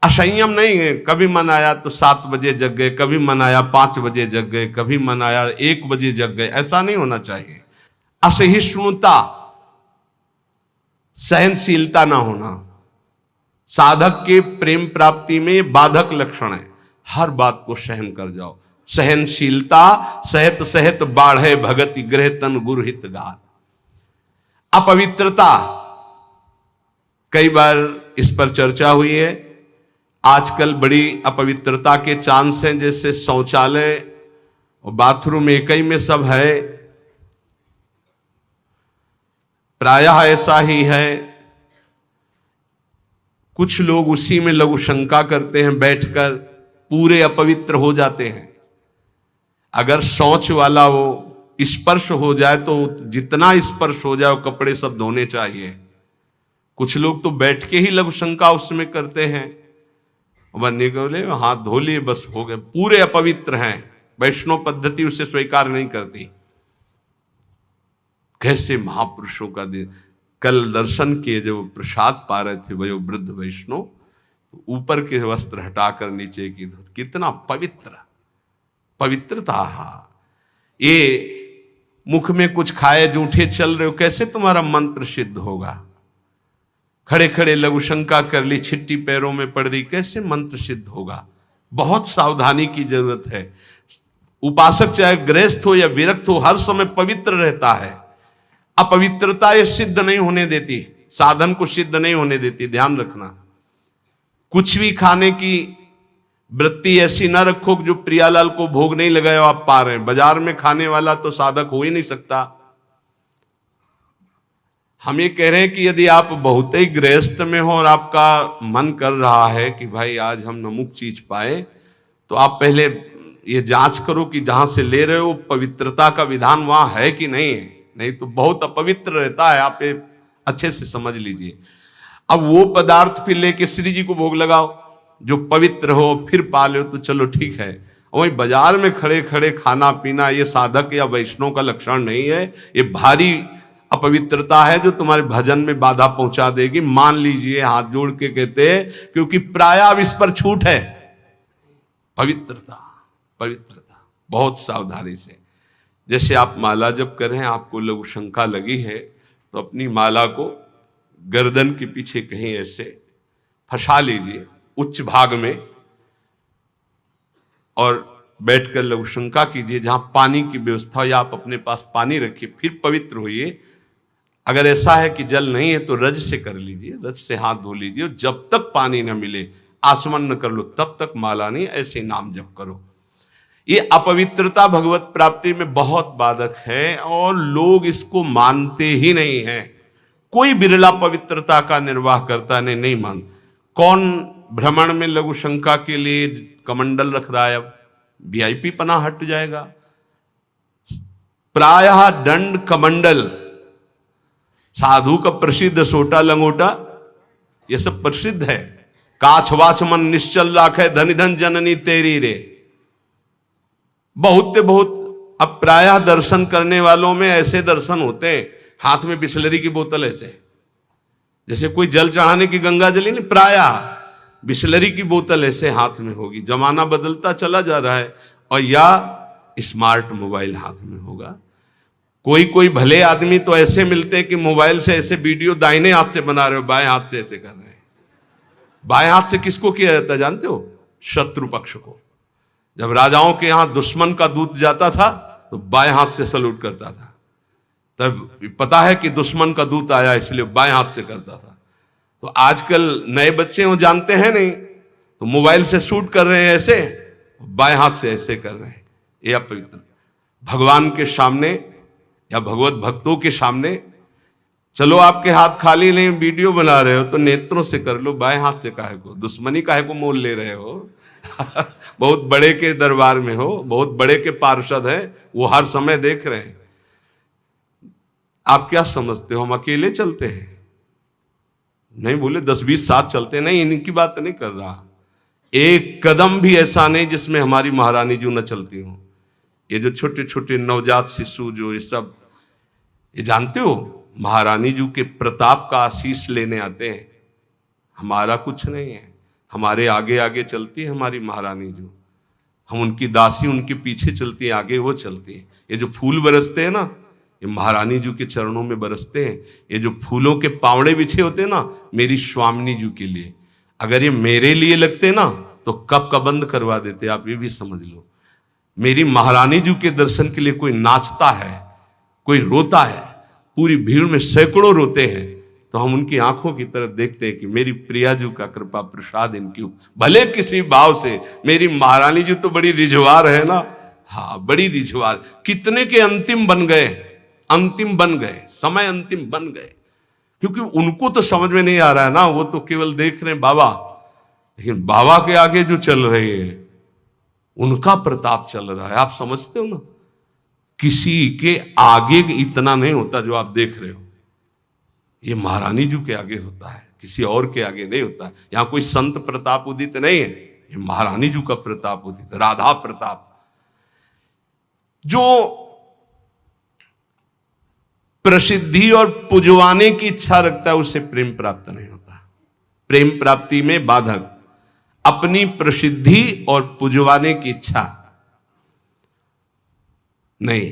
असंयम नहीं है। कभी मन आया तो 7 बजे जग गए, कभी मन आया 5 बजे जग गए, कभी मन आया 1 बजे जग गए, ऐसा नहीं होना चाहिए। असहिष्णुता, सहनशीलता ना होना साधक के प्रेम प्राप्ति में बाधक लक्षण है। हर बात को सहन कर जाओ। सहनशीलता सहत सहत बाढ़े भगति गृह तन गुरहित गात। अपवित्रता, कई बार इस पर चर्चा हुई है। आजकल बड़ी अपवित्रता के चांस हैं, जैसे शौचालय और बाथरूम एक ही में सब है, प्रायः ऐसा ही है। कुछ लोग उसी में लघु शंका करते हैं, बैठकर पूरे अपवित्र हो जाते हैं। अगर शौच वाला वो स्पर्श हो जाए तो जितना स्पर्श हो जाए वो कपड़े सब धोने चाहिए। कुछ लोग तो बैठ के ही लघु शंका उसमें करते हैं, बनने के बोले हाथ धो लिए बस हो गए, पूरे अपवित्र हैं। वैष्णव पद्धति उसे स्वीकार नहीं करती। कैसे महापुरुषों का दिन। कल दर्शन किए, जब प्रसाद पा रहे थे वो वृद्ध वैष्णव, तो ऊपर के वस्त्र हटाकर नीचे की धोते, कितना पवित्र, पवित्रता। ये मुख में कुछ खाए जूठे चल रहे हो, कैसे तुम्हारा मंत्र सिद्ध होगा। खड़े खड़े लघु शंका कर ली, छिट्टी पैरों में पड़ रही, कैसे मंत्र सिद्ध होगा। बहुत सावधानी की जरूरत है। उपासक चाहे गृहस्थ हो या विरक्त हो, हर समय पवित्र रहता है। अपवित्रता ये सिद्ध नहीं होने देती, साधन को सिद्ध नहीं होने देती, ध्यान रखना। कुछ भी खाने की वृत्ति ऐसी ना रखो जो प्रियालाल को भोग नहीं लगाया आप पा रहे हैं। बाजार में खाने वाला तो साधक हो ही नहीं सकता। हम ये कह रहे हैं कि यदि आप बहुत ही गृहस्थ में हो और आपका मन कर रहा है कि भाई आज हम नमुक चीज पाए, तो आप पहले ये जांच करो कि जहां से ले रहे हो पवित्रता का विधान वहां है कि नहीं है। नहीं तो बहुत अपवित्र रहता है, आप ये अच्छे से समझ लीजिए। अब वो पदार्थ फिर लेके श्री जी को भोग लगाओ जो पवित्र हो, फिर पा लो तो चलो ठीक है। वही बाजार में खड़े खड़े खाना पीना ये साधक या वैष्णव का लक्षण नहीं है। ये भारी अपवित्रता है जो तुम्हारे भजन में बाधा पहुंचा देगी। मान लीजिए, हाथ जोड़ के कहते हैं, क्योंकि प्रायः इस पर छूट है। पवित्रता, पवित्रता बहुत सावधानी से। जैसे आप माला जप कर रहे हैं, आपको लघु शंका लगी है, तो अपनी माला को गर्दन के पीछे कहीं ऐसे फंसा लीजिए उच्च भाग में, और बैठकर लघु शंका कीजिए। जहां पानी की व्यवस्था हो या आप अपने पास पानी रखिए, फिर पवित्र होइए। अगर ऐसा है कि जल नहीं है तो रज से कर लीजिए, रज से हाथ धो लीजिए। जब तक पानी न मिले, आचमन न कर लो, तब तक माला नहीं, ऐसे नाम जप करो। ये अपवित्रता भगवत प्राप्ति में बहुत बाधक है और लोग इसको मानते ही नहीं है। कोई बिरला पवित्रता का निर्वाह करता नहीं मान। कौन भ्रमण में लघु शंका के लिए कमंडल रख रहा है? अब वीआईपी पना हट जाएगा। प्रायः दंड कमंडल, साधु का प्रसिद्ध सोटा लंगोटा, ये सब प्रसिद्ध है। काछ वाच मन निश्चल राखे, धनि धन जननी तेरी रे। बहुत अब प्रायः दर्शन करने वालों में ऐसे दर्शन होते हैं, हाथ में बिस्लरी की बोतल ऐसे, जैसे कोई जल चढ़ाने की गंगा जली नहीं, प्रायः बिस्लरी की बोतल ऐसे हाथ में होगी। जमाना बदलता चला जा रहा है। और या स्मार्ट मोबाइल हाथ में होगा। कोई कोई भले आदमी तो ऐसे मिलते हैं कि मोबाइल से ऐसे वीडियो दाहिने हाथ से बना रहे हो, बाएं हाथ से ऐसे कर रहे हैं। बाएं हाथ से किसको किया जाता है जानते हो? शत्रु पक्ष को। जब राजाओं के यहां दुश्मन का दूत जाता था तो बाएं हाथ से सलूट करता था। तब पता है कि दुश्मन का दूत आया, इसलिए बाएं हाथ से करता था। तो आजकल नए बच्चे वो जानते हैं नहीं, तो मोबाइल से शूट कर रहे हैं ऐसे, बाएं हाथ से ऐसे कर रहे हैं। ये अपवित्र। भगवान के सामने या भगवत भक्तों के सामने, चलो आपके हाथ खाली नहीं, वीडियो बना रहे हो तो नेत्रों से कर लो, बाएं हाथ से काहे को? दुश्मनी काहे को मोल ले रहे हो? बहुत बड़े के दरबार में हो, बहुत बड़े के पार्षद हैं, वो हर समय देख रहे हैं। आप क्या समझते हो हम अकेले चलते हैं? नहीं बोले 10-20 साथ चलते नहीं, इनकी बात नहीं कर रहा। एक कदम भी ऐसा नहीं जिसमें हमारी महारानी जी न चलती हो। ये जो छोटे छोटे नवजात शिशु जो ये सब, ये जानते हो महारानी जी के प्रताप का आशीष लेने आते हैं। हमारा कुछ नहीं है, हमारे आगे आगे चलती है हमारी महारानी जो, हम उनकी दासी उनके पीछे चलती है, आगे वो चलती है। ये जो फूल बरसते हैं ना, ये महारानी जी के चरणों में बरसते हैं। ये जो फूलों के पावड़े बिछे होते हैं ना, मेरी स्वामिनी जी के लिए। अगर ये मेरे लिए लगते ना तो कब का बंद करवा देते, आप ये भी समझ लो। मेरी महारानी जी के दर्शन के लिए कोई नाचता है, कोई रोता है, पूरी भीड़ में सैकड़ों रोते हैं, तो हम उनकी आंखों की तरफ देखते हैं कि मेरी प्रियाजू का कृपा प्रसाद इनकी, भले किसी भाव से। मेरी महारानी जी तो बड़ी रिझवार है ना, हाँ बड़ी रिझवार। कितने के अंतिम बन गए, अंतिम बन गए, समय अंतिम बन गए, क्योंकि उनको तो समझ में नहीं आ रहा है ना, वो तो केवल देख रहे हैं बाबा। लेकिन बाबा के आगे जो चल रहे हैं उनका प्रताप चल रहा है। आप समझते हो ना, किसी के आगे इतना नहीं होता जो आप देख रहे हो, ये महारानी जी के आगे होता है, किसी और के आगे नहीं होता। यहां कोई संत प्रताप उदित नहीं है, ये महारानी जी का प्रताप उदित, राधा प्रताप। जो प्रसिद्धि और पुजवाने की इच्छा रखता है उसे प्रेम प्राप्त नहीं होता। प्रेम प्राप्ति में बाधक अपनी प्रसिद्धि और पुजवाने की इच्छा नहीं,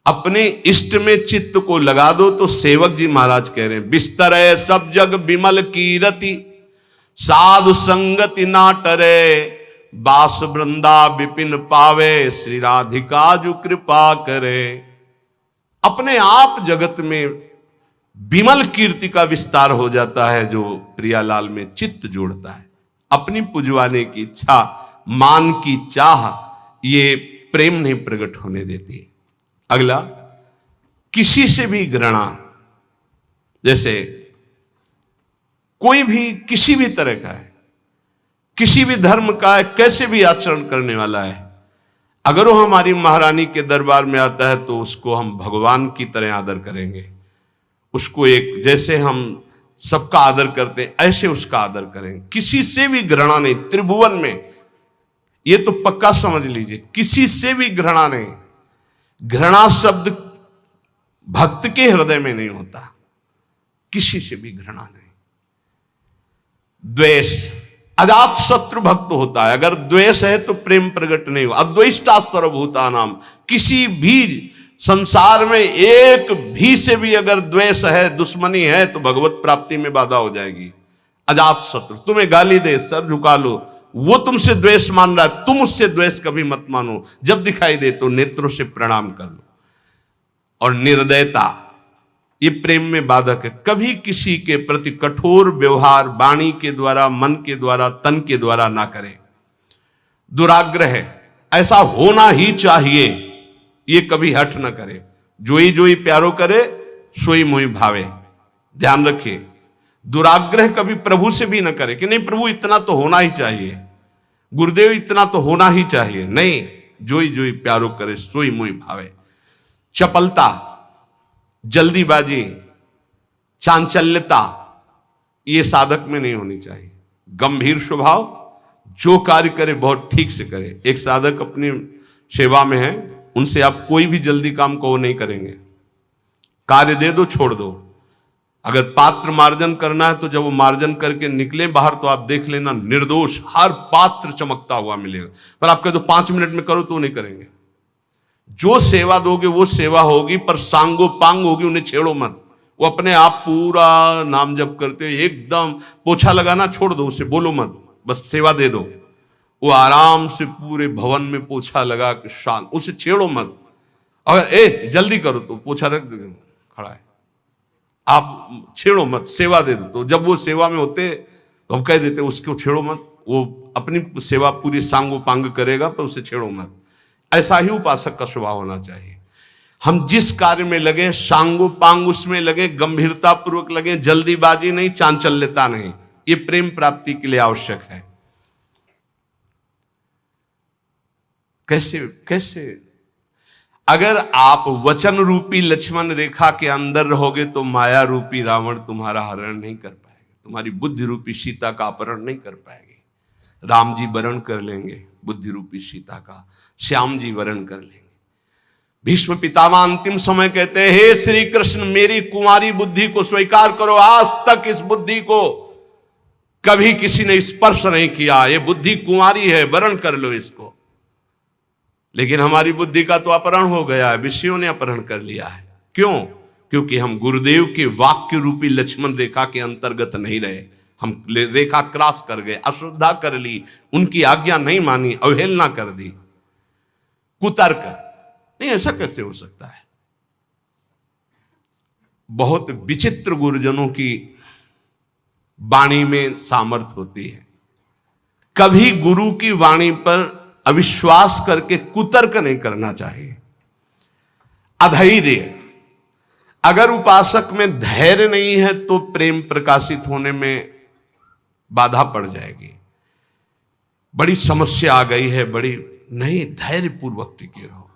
अपने इष्ट में चित्त को लगा दो। तो सेवक जी महाराज कह रहे हैं, बिस्तर है सब जग विमल कीरति, साधु संगति ना टरे, बास वृंदा विपिन पावे, श्री राधिका जो कृपा करे। अपने आप जगत में विमल कीर्ति का विस्तार हो जाता है जो प्रियालाल में चित्त जोड़ता है। अपनी पुजवाने की इच्छा, मान की चाह, ये प्रेम नहीं प्रकट होने देती। अगला, किसी से भी घृणा। जैसे कोई भी किसी भी तरह का है, किसी भी धर्म का है, कैसे भी आचरण करने वाला है, अगर वो हमारी महारानी के दरबार में आता है तो उसको हम भगवान की तरह आदर करेंगे। उसको एक, जैसे हम सबका आदर करते हैं ऐसे उसका आदर करेंगे। किसी से भी घृणा नहीं त्रिभुवन में, ये तो पक्का समझ लीजिए, किसी से भी घृणा नहीं। घृणा शब्द भक्त के हृदय में नहीं होता, किसी से भी घृणा नहीं। द्वेष, अजात शत्रु भक्त होता है, अगर द्वेष है तो प्रेम प्रकट नहीं हो। अद्वेष्टा सर्वभूतानाम, किसी भी संसार में एक भी से भी अगर द्वेष है, दुश्मनी है, तो भगवत प्राप्ति में बाधा हो जाएगी। अजात शत्रु, तुम्हें गाली दे सर झुका लो, वो तुमसे द्वेष मान रहा है, तुम उससे द्वेष कभी मत मानो। जब दिखाई दे तो नेत्रों से प्रणाम कर लो। और निर्दयता, ये प्रेम में बाधक है। कभी किसी के प्रति कठोर व्यवहार वाणी के द्वारा, मन के द्वारा, तन के द्वारा ना करे। दुराग्रह, ऐसा होना ही चाहिए, ये कभी हट ना करे। जोई जोई प्यारो करे, सोई मोई भावे। ध्यान रखिए, दुराग्रह कभी प्रभु से भी ना करे कि नहीं प्रभु इतना तो होना ही चाहिए, गुरुदेव इतना तो होना ही चाहिए। नहीं, जोई जोई प्यारो करे, सोई मोई भावे। चपलता, जल्दीबाजी, चांचल्यता, ये साधक में नहीं होनी चाहिए। गंभीर स्वभाव, जो कार्य करे बहुत ठीक से करे। एक साधक अपनी सेवा में है, उनसे आप कोई भी जल्दी काम को वो नहीं करेंगे। कार्य दे दो, छोड़ दो। अगर पात्र मार्जन करना है तो जब वो मार्जन करके निकले बाहर तो आप देख लेना निर्दोष हर पात्र चमकता हुआ मिलेगा। पर आप कह दो 5 मिनट में करो तो वो नहीं करेंगे। जो सेवा दोगे वो सेवा होगी, पर सांगो पांग होगी, उन्हें छेड़ो मत। वो अपने आप पूरा नाम जप करते एकदम, पोछा लगाना छोड़ दो, उसे बोलो मत, बस सेवा दे दो। वो आराम से पूरे भवन में पोछा लगा के शांत, उसे छेड़ो मत। अगर जल्दी करो तो पोछा रख दे, खड़ा है, आप छेड़ो मत, सेवा दे दो। तो जब वो सेवा में होते तो हम कह देते उसको छेड़ो मत, वो अपनी सेवा पूरी सांगो पांग करेगा, पर उसे छेड़ो मत। ऐसा ही उपासक का स्वभाव होना चाहिए। हम जिस कार्य में लगे सांगो पांग उसमें लगे, गंभीरता पूर्वक लगे, जल्दीबाजी नहीं, चांचल्यता नहीं। ये प्रेम प्राप्ति के लिए आवश्यक है। कैसे अगर आप वचन रूपी लक्ष्मण रेखा के अंदर रहोगे तो माया रूपी रावण तुम्हारा हरण नहीं कर पाएगा, तुम्हारी बुद्धि रूपी सीता का अपहरण नहीं कर पाएंगे। राम जी वरण कर लेंगे बुद्धि रूपी सीता का, श्याम जी वरण कर लेंगे। भीष्म पितामह अंतिम समय कहते हैं, हे श्री कृष्ण मेरी कुमारी बुद्धि को स्वीकार करो। आज तक इस बुद्धि को कभी किसी ने स्पर्श नहीं किया, ये बुद्धि कुंवारी है, वरण कर लो इसको। लेकिन हमारी बुद्धि का तो अपहरण हो गया है, विषयों ने अपहरण कर लिया है। क्यों? क्योंकि हम गुरुदेव के वाक्य रूपी लक्ष्मण रेखा के अंतर्गत नहीं रहे। हम रेखा क्रॉस कर गए, अश्रद्धा कर ली, उनकी आज्ञा नहीं मानी, अवहेलना कर दी, कुतर्क। नहीं, ऐसा कैसे हो सकता है? बहुत विचित्र गुरुजनों की वाणी में सामर्थ्य होती है। कभी गुरु की वाणी पर अविश्वास करके कुतर्क नहीं करना चाहिए। अधैर्य, अगर उपासक में धैर्य नहीं है तो प्रेम प्रकाशित होने में बाधा पड़ जाएगी। बड़ी समस्या आ गई है, बड़ी नहीं, धैर्य पूर्वक टिके रहो।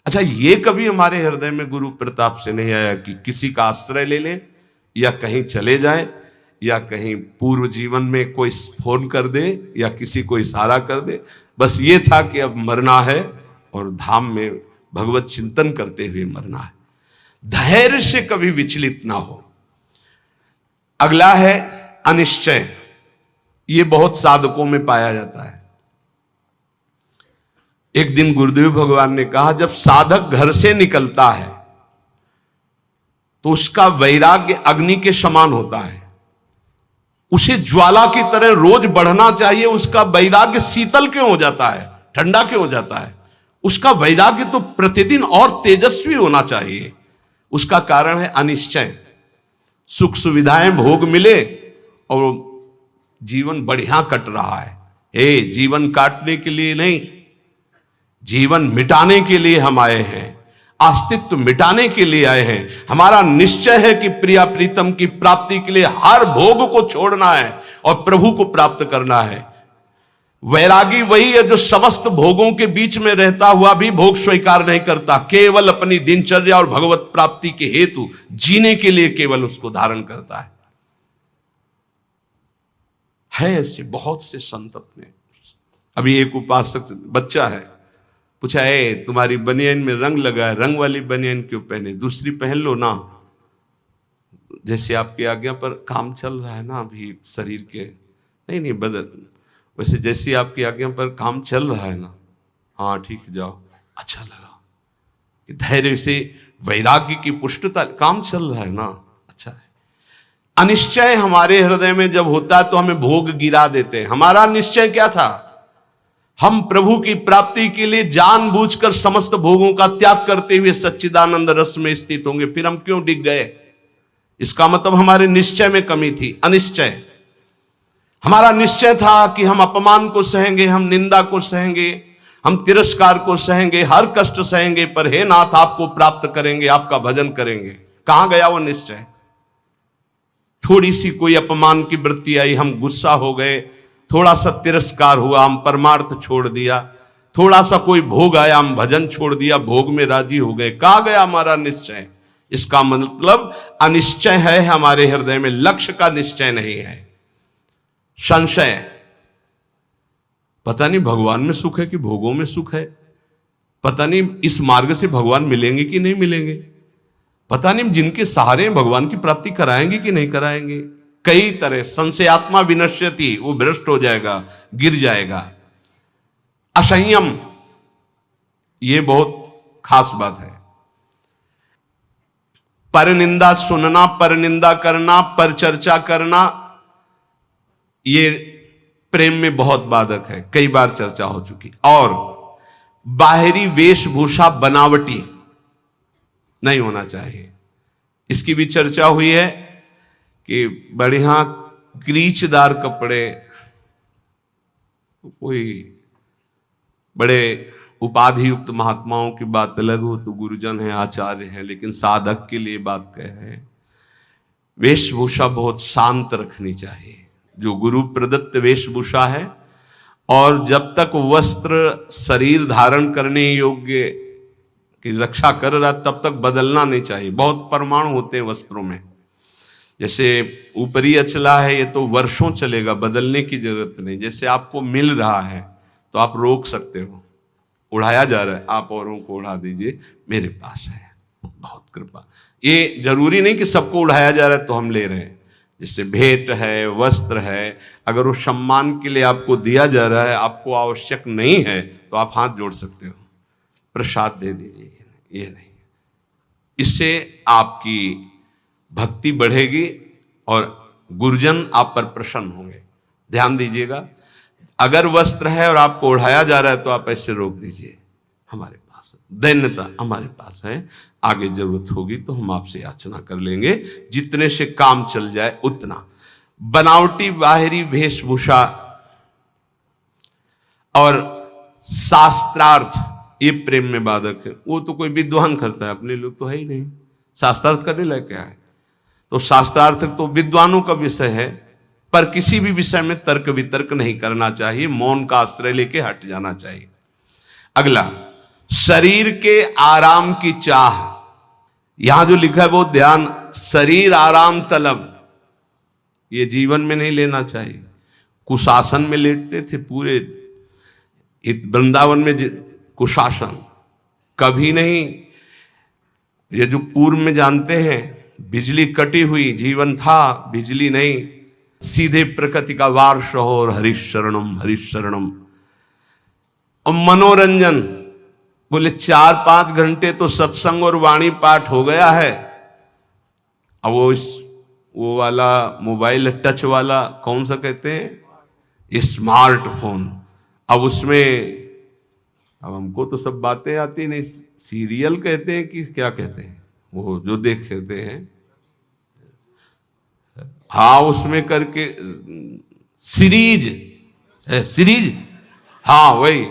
अच्छा, ये कभी हमारे हृदय में गुरु प्रताप से नहीं आया कि किसी का आश्रय ले ले, या कहीं चले जाए, या कहीं पूर्व जीवन में कोई फोन कर दे, या किसी को इशारा कर दे। बस ये था कि अब मरना है और धाम में भगवत चिंतन करते हुए मरना है। धैर्य से कभी विचलित ना हो। अगला है अनिश्चय। ये बहुत साधकों में पाया जाता है। एक दिन गुरुदेव भगवान ने कहा, जब साधक घर से निकलता है तो उसका वैराग्य अग्नि के समान होता है। उसे ज्वाला की तरह रोज बढ़ना चाहिए। उसका वैराग्य शीतल क्यों हो जाता है, ठंडा क्यों हो जाता है? उसका वैराग्य तो प्रतिदिन और तेजस्वी होना चाहिए। उसका कारण है अनिश्चय। सुख सुविधाएं भोग मिले और जीवन बढ़िया कट रहा है। हे, जीवन काटने के लिए नहीं, जीवन मिटाने के लिए हम आए हैं, अस्तित्व मिटाने के लिए आए हैं। हमारा निश्चय है कि प्रिया प्रीतम की प्राप्ति के लिए हर भोग को छोड़ना है और प्रभु को प्राप्त करना है। वैरागी वही है जो समस्त भोगों के बीच में रहता हुआ भी भोग स्वीकार नहीं करता, केवल अपनी दिनचर्या और भगवत प्राप्ति के हेतु जीने के लिए केवल उसको धारण करता है। ऐसे बहुत से संत अपने। अभी एक उपासक बच्चा है, पूछा, है तुम्हारी बनियान में रंग लगा है, रंग वाली बनियान क्यों पहने, दूसरी पहन लो ना। जैसे आपकी आज्ञा पर काम चल रहा है ना अभी शरीर के, नहीं बदल, वैसे जैसे आपकी आज्ञा पर काम चल रहा है ना, हाँ ठीक जाओ। अच्छा लगा कि धैर्य से वैराग्य की पुष्टता, काम चल रहा है ना, अच्छा है। अनिश्चय हमारे हृदय में जब होता है तो हमें भोग गिरा देते हैं। हमारा निश्चय क्या था? हम प्रभु की प्राप्ति के लिए जानबूझकर समस्त भोगों का त्याग करते हुए सच्चिदानंद रस में स्थित होंगे। फिर हम क्यों डिग गए? इसका मतलब हमारे निश्चय में कमी थी। अनिश्चय, हमारा निश्चय था कि हम अपमान को सहेंगे, हम निंदा को सहेंगे, हम तिरस्कार को सहेंगे, हर कष्ट सहेंगे, पर हे नाथ आपको प्राप्त करेंगे, आपका भजन करेंगे। कहां गया वो निश्चय? थोड़ी सी कोई अपमान की वृत्ति आई, हम गुस्सा हो गए, थोड़ा सा तिरस्कार हुआ, हम परमार्थ छोड़ दिया, थोड़ा सा कोई भोग आया, हम भजन छोड़ दिया, भोग में राजी हो गए। कहां गया हमारा निश्चय? इसका मतलब अनिश्चय है हमारे हृदय में, लक्ष्य का निश्चय नहीं है। संशय, पता नहीं भगवान में सुख है कि भोगों में सुख है, पता नहीं इस मार्ग से भगवान मिलेंगे कि नहीं मिलेंगे, पता नहीं जिनके सहारे भगवान की प्राप्ति कराएंगे कि नहीं कराएंगे। कई तरह संशयात्मा विनश्यति, वो भ्रष्ट हो जाएगा, गिर जाएगा। असंयम, ये बहुत खास बात है। परनिंदा सुनना, परनिंदा करना, पर चर्चा करना, ये प्रेम में बहुत बाधक है, कई बार चर्चा हो चुकी। और बाहरी वेशभूषा बनावटी नहीं होना चाहिए, इसकी भी चर्चा हुई है कि बढ़िया क्रीचदार कपड़े, कोई बड़े उपाधि युक्त महात्माओं की बात अलग हो, तो गुरुजन है, आचार्य है, लेकिन साधक के लिए बात कह रहे हैं। वेशभूषा बहुत शांत रखनी चाहिए, जो गुरु प्रदत्त वेशभूषा है। और जब तक वस्त्र शरीर धारण करने योग्य की रक्षा कर रहा, तब तक बदलना नहीं चाहिए। बहुत परमाणु होते हैं वस्त्रों में, जैसे ऊपरी अचला है, ये तो वर्षों चलेगा, बदलने की जरूरत नहीं। जैसे आपको मिल रहा है तो आप रोक सकते हो, उड़ाया जा रहा है, आप औरों को उड़ा दीजिए, मेरे पास है, बहुत कृपा। ये जरूरी नहीं कि सबको उड़ाया जा रहा है तो हम ले रहे हैं। जैसे भेंट है, वस्त्र है, अगर वो सम्मान के लिए आपको दिया जा रहा है, आपको आवश्यक नहीं है, तो आप हाथ जोड़ सकते हो, प्रसाद दे दीजिए। ये नहीं, इससे आपकी भक्ति बढ़ेगी और गुरुजन आप पर प्रसन्न होंगे। ध्यान दीजिएगा, अगर वस्त्र है और आपको ओढ़ाया जा रहा है तो आप ऐसे रोक दीजिए, हमारे पास दैन्यता हमारे पास है, आगे जरूरत होगी तो हम आपसे याचना कर लेंगे, जितने से काम चल जाए उतना। बनावटी बाहरी वेशभूषा और शास्त्रार्थ ये प्रेम में बाधक है। वो तो कोई विद्वान करता है, अपने लोग तो है ही नहीं, शास्त्रार्थ करने लायक क्या है। तो शास्त्रार्थ तो विद्वानों का विषय है, पर किसी भी विषय में तर्क वितर्क नहीं करना चाहिए, मौन का आश्रय लेके हट जाना चाहिए। अगला, शरीर के आराम की चाह, यहां जो लिखा है वो ध्यान, शरीर आराम तलब, ये जीवन में नहीं लेना चाहिए। कुशासन में लेटते थे पूरे वृंदावन में, कुशासन कभी नहीं। ये जो पूर्व में जानते हैं, बिजली कटी हुई जीवन था, बिजली नहीं, सीधे प्रकृति का वार्ष हो और हरिशरणम हरिशरणम। और मनोरंजन, बोले 4-5 घंटे तो सत्संग और वाणी पाठ हो गया है, अब वो वाला मोबाइल टच वाला कौन सा कहते हैं, स्मार्टफोन, अब उसमें, अब हमको तो सब बातें आती नहीं, सीरियल कहते हैं कि क्या कहते हैं, वो जो देखते हैं, हाँ उसमें करके सीरीज, हाँ वही।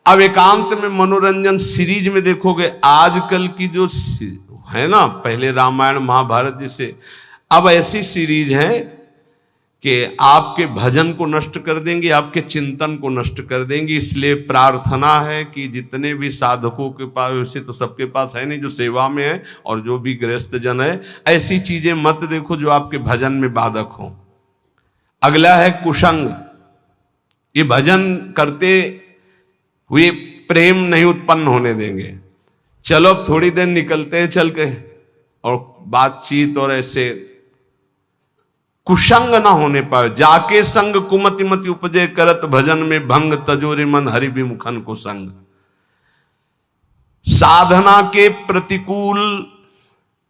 अब एकांत में मनोरंजन सीरीज में देखोगे, आजकल की जो है ना, पहले रामायण महाभारत जैसे, अब ऐसी सीरीज है कि आपके भजन को नष्ट कर देंगे, आपके चिंतन को नष्ट कर देंगे। इसलिए प्रार्थना है कि जितने भी साधकों के पास, वैसे तो सबके पास है नहीं जो सेवा में है, और जो भी गृहस्थ जन है, ऐसी चीजें मत देखो जो आपके भजन में बाधक हो। अगला है कुसंग, ये भजन करते हुए प्रेम नहीं उत्पन्न होने देंगे। चलो अब थोड़ी देर निकलते हैं चल के, और बातचीत और ऐसे कुसंग ना होने पाए। जाके संग कुमति मति उपजे, करत भजन में भंग, तजोरे मन हरि विमुखन को संग। साधना के प्रतिकूल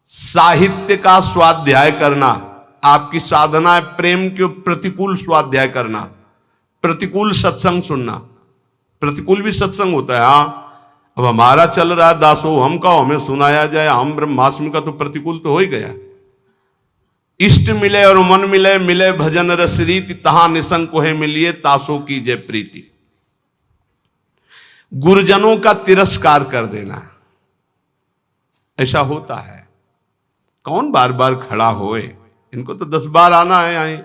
साहित्य का स्वाध्याय करना, आपकी साधना है प्रेम के प्रतिकूल स्वाध्याय करना, प्रतिकूल सत्संग सुनना। प्रतिकूल भी सत्संग होता है, हाँ अब हमारा चल रहा है दासो हम का, हमें सुनाया जाए, हम ब्रह्मास्म का, तो प्रतिकूल तो हो ही गया। इष्ट मिले और मन मिले, मिले भजन रस रीति, तहां निसंग कोहे मिलिए, तासो की जय प्रीति। गुरुजनों का तिरस्कार कर देना, ऐसा होता है। कौन बार बार खड़ा होए, इनको तो 10 बार आना है आए।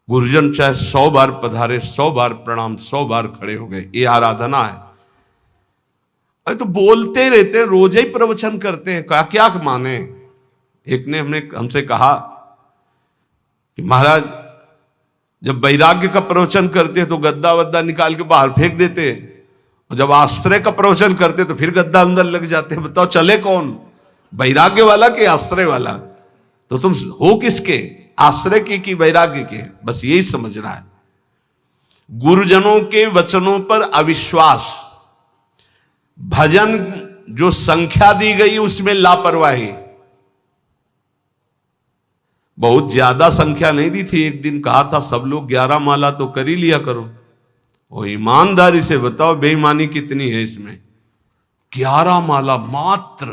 गुरुजन चाहे 100 बार पधारे, 100 बार प्रणाम, 100 बार खड़े हो गए, ये आराधना है। अरे तो बोलते रहते, रोज ही प्रवचन करते हैं, क्या माने। एक ने हमसे कहा कि महाराज जब वैराग्य का प्रवचन करते तो गद्दा वद्दा निकाल के बाहर फेंक देते, और जब आश्रय का प्रवचन करते तो फिर गद्दा अंदर लग जाते। बताओ चले कौन, वैराग्य वाला कि आश्रय वाला? तो तुम हो किसके, आश्रय के कि वैराग्य के? बस यही समझना है। गुरुजनों के वचनों पर अविश्वास, भजन जो संख्या दी गई उसमें लापरवाही। बहुत ज्यादा संख्या नहीं दी थी, एक दिन कहा था सब लोग 11 माला तो कर ही लिया करो। वो ईमानदारी से बताओ बेईमानी कितनी है इसमें। 11 माला मात्र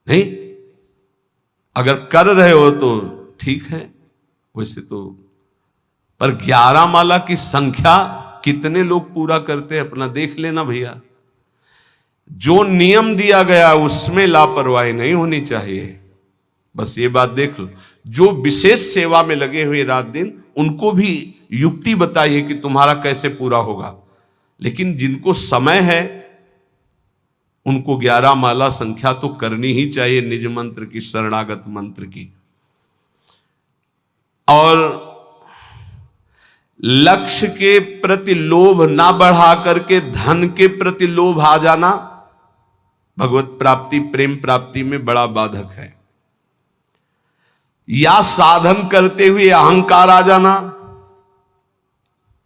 नहीं, अगर कर रहे हो तो ठीक है, वैसे तो, पर 11 माला की संख्या कितने लोग पूरा करते हैं अपना देख लेना भैया। जो नियम दिया गया उसमें लापरवाही नहीं होनी चाहिए, बस ये बात देख लो। जो विशेष सेवा में लगे हुए रात दिन, उनको भी युक्ति बताइए कि तुम्हारा कैसे पूरा होगा। लेकिन जिनको समय है उनको 11 माला संख्या तो करनी ही चाहिए, निज मंत्र की, शरणागत मंत्र की। और लक्ष्य के प्रति लोभ ना बढ़ा करके धन के प्रति लोभ आ जाना भगवत प्राप्ति, प्रेम प्राप्ति में बड़ा बाधक है। या साधन करते हुए अहंकार आ जाना,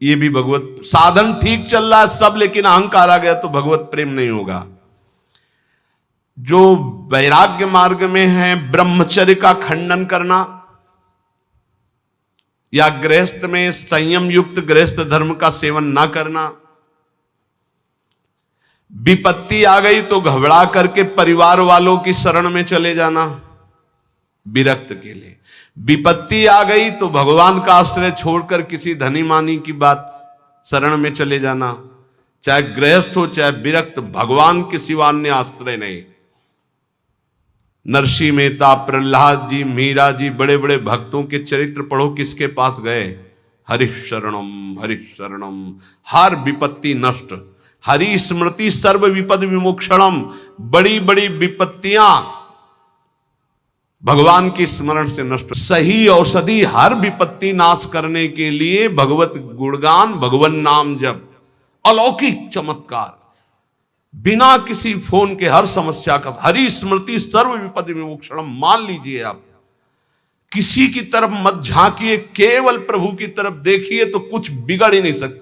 ये भी भगवत, साधन ठीक चल रहा है सब, लेकिन अहंकार आ गया तो भगवत प्रेम नहीं होगा। जो वैराग्य मार्ग में है, ब्रह्मचर्य का खंडन करना, या गृहस्थ में संयम युक्त गृहस्थ धर्म का सेवन ना करना। विपत्ति आ गई तो घबरा करके परिवार वालों की शरण में चले जाना विरक्त के लिए। विपत्ति आ गई तो भगवान का आश्रय छोड़कर किसी धनी मानी की बात शरण में चले जाना। चाहे गृहस्थ हो चाहे विरक्त, भगवान के सिवा अन्य आश्रय नहीं। नरसिंह मेहता, प्रहलाद जी, मीरा जी, बड़े बड़े भक्तों के चरित्र पढ़ो, किसके पास गए? हरिः शरणम हरिः शरणम, हर विपत्ति नष्ट। हरि स्मृति सर्व विपद विमोक्षणम, बड़ी बड़ी विपत्तियां भगवान की स्मरण से नष्ट। सही औषधि हर विपत्ति नाश करने के लिए भगवत गुणगान, भगवान नाम जप, अलौकिक चमत्कार, बिना किसी फोन के हर समस्या का। हरि स्मृति सर्व विपद विमोक्षणम, मान लीजिए आप, किसी की तरफ मत झांकिए, केवल प्रभु की तरफ देखिए तो कुछ बिगड़ ही नहीं सकता।